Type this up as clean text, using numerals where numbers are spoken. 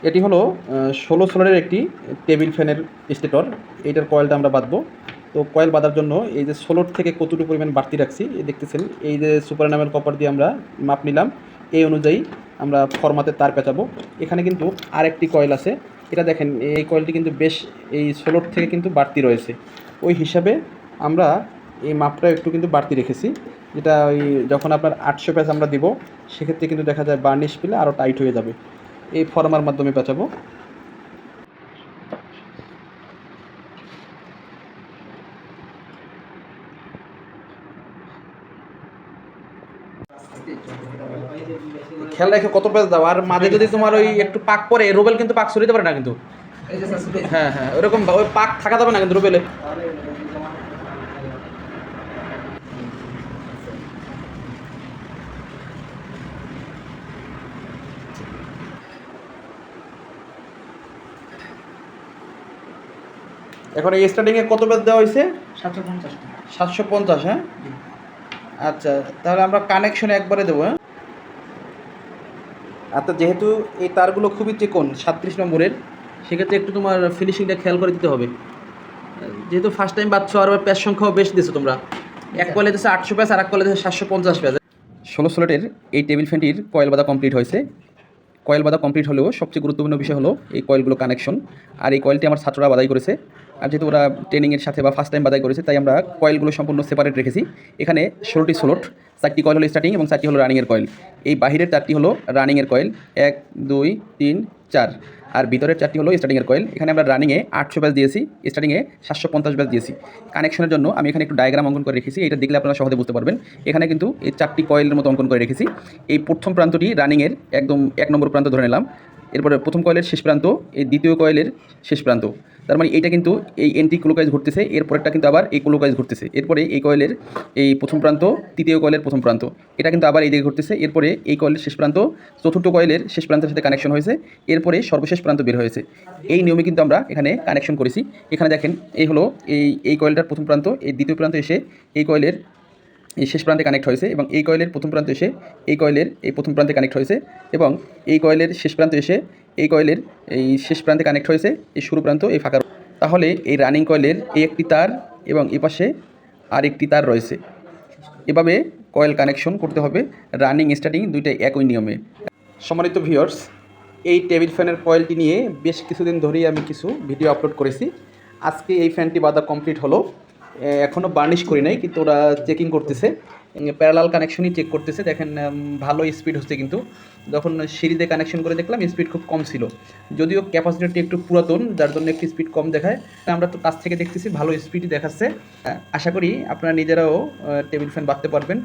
এটি হলো 16 সোলারের একটি টেবিল ফ্যানের স্টেটর। এইটার কয়েলটা আমরা বাঁধবো। তো কয়েল বাঁধার জন্য এই যে 16 থেকে কতটুকু পরিমাণ বাড়তি রাখছি দেখতেছেন, এই যে সুপার এনামেল কপার দিয়ে আমরা মাপ নিলাম, এই অনুযায়ী আমরা ফরমাতে তার পেঁচাবো। এখানে কিন্তু আরেকটি কয়েল আছে, এটা দেখেন এই কয়েলটি কিন্তু বেশ এই 16 থেকে কিন্তু বাড়তি রয়েছে। ওই হিসাবে আমরা এই মাপটা একটু কিন্তু বাড়তি রেখেছি, যেটা ওই যখন আপনার 800 প্যাচ আমরা দিব, সেক্ষেত্রে কিন্তু দেখা যায় বার্নিশ পেলে আরও টাইট হয়ে যাবে। এই ফরমার মাধ্যমে পেঁচাবো। খেয়াল রেখে কত পেঁচ দাও, আর মাঝে যদি তোমার ওই একটু পাক পরে, রোবেল কিন্তু পাক সরিতে পারে না কিন্তু। হ্যাঁ হ্যাঁ, ওরকম ওই পাক থাকা যাবে না কিন্তু রোবেলে। এখন এই স্টার্টিংয়ে কত পেঁচ দেওয়া হয়েছে? 750। 750, হ্যাঁ। আচ্ছা, তাহলে আমরা কানেকশনে একবারে দেবো, হ্যাঁ। আচ্ছা, যেহেতু এই তারগুলো খুবই চিকন 37 নম্বরের, সেক্ষেত্রে একটু তোমার ফিনিশিংটা খেয়াল করে দিতে হবে। যেহেতু ফার্স্ট টাইম বাচ্চা, আর প্যাচ সংখ্যাও বেশ দিছো তোমরা। এক কয়েলে দিচ্ছে 800 প্যাচ, আর এক কয়েলে দিচ্ছে 750 প্যাচ। 16 সোলেটের এই টেবিল ফ্যানটির কয়েল বাঁধা কমপ্লিট হয়েছে। কয়েল বাঁধা কমপ্লিট হলেও সবচেয়ে গুরুত্বপূর্ণ বিষয় হলো এই কয়েলগুলো কানেকশন। আর এই কয়েলটি আমার ছাত্ররা বাঁধাই করেছে। আর যেহেতু ওরা ট্রেনিংয়ের সাথে বা ফার্স্ট টাইম বাঁধাই করেছে, তাই আমরা কয়েলগুলো সম্পূর্ণ সেপারেট রেখেছি। এখানে 16টি সোলট, 4টি কয়েল হলো স্টার্টিং এবং 4টি হলো রানিংয়ের কয়েল। এই বাহিরের 4টি হলো রানিংয়ের কয়েল, 1 2 3 4, আর ভিতরের 4টি হলো স্টার্টিংয়ের কয়েল। এখানে আমরা রানিংয়ে 800 ব্যাচ দিয়েছি, স্টার্টিংয়ে 750 ব্যাচ দিয়েছি। কানেকশনের জন্য আমি এখানে একটু ডায়াগ্রাম অঙ্কন করে রেখেছি, এটা দেখলে আপনারা সহজে বুঝতে পারবেন। এখানে কিন্তু এই 4টি কয়েলের মতো অঙ্কন করে রেখেছি। এই প্রথম প্রান্তটি রানিংয়ের একদম 1 নম্বর প্রান্ত ধরে নিলাম। এরপরে প্রথম কয়েলের শেষ প্রান্ত, এই দ্বিতীয় কয়েলের শেষ প্রান্ত। তার মানে এইটা কিন্তু এই এন্টি ক্লোকওয়াইজ ঘুরতেছে, এরপরেরটা কিন্তু আবার এই ক্লোকওয়াইজ ঘুরতেছে। এরপরে এই কয়েলের এই প্রথম প্রান্ত, তৃতীয় কয়েলের প্রথম প্রান্ত, এটা কিন্তু আবার এই দিকে ঘুরতেছে। এরপরে এই কয়েলের শেষ প্রান্ত চতুর্থ কয়েলের শেষ প্রান্তের সাথে কানেকশন হয়েছে, এরপরে সর্বশেষ প্রান্ত বের হয়েছে। এই নিয়মে কিন্তু আমরা এখানে কানেকশন করেছি। এখানে দেখেন, এই হলো এই কয়েলটার প্রথম প্রান্ত, এই দ্বিতীয় প্রান্ত এসে এই কয়েলের এই শেষ প্রান্তে কানেক্ট হয়েছে, এবং এই কয়েলের প্রথম প্রান্ত এসে এই কয়েলের এই প্রথম প্রান্তে কানেক্ট হয়েছে, এবং এই কয়েলের শেষ প্রান্ত এসে এই কয়েলের এই শেষ প্রান্তে কানেক্ট হয়েছে, এই শুরু প্রান্ত এই ফাঁকা। তাহলে এই রানিং কয়েলের এই একটি তার এবং এ পাশে আর একটি তার রয়েছে। এভাবে কয়েল কানেকশন করতে হবে, রানিং স্টার্টিং দুইটাই একই নিয়মে। সম্মানিত ভিউয়ার্স, এই টেবিল ফ্যানের কয়েলটি নিয়ে বেশ কিছুদিন ধরেই আমি কিছু ভিডিও আপলোড করেছি। আজকে এই ফ্যানটি বাঁধা কমপ্লিট হলো। এখনও বার্নিশ করি নাই, কিন্তু ওরা চেকিং করতেছে, প্যারালাল কানেকশনই চেক করতেছে। দেখেন ভালো স্পিড হচ্ছে, কিন্তু যখন সিঁড়িতে কানেকশন করে দেখলাম স্পিড খুব কম ছিল, যদিও ক্যাপাসিটারটি একটু পুরাতন, যার জন্য একটু স্পিড কম দেখায়। আমরা তো কাছ থেকে দেখতেছি ভালো স্পিডই দেখাচ্ছে। আশা করি আপনারা নিজেরাও টেবিল ফ্যান বাঁধতে পারবেন।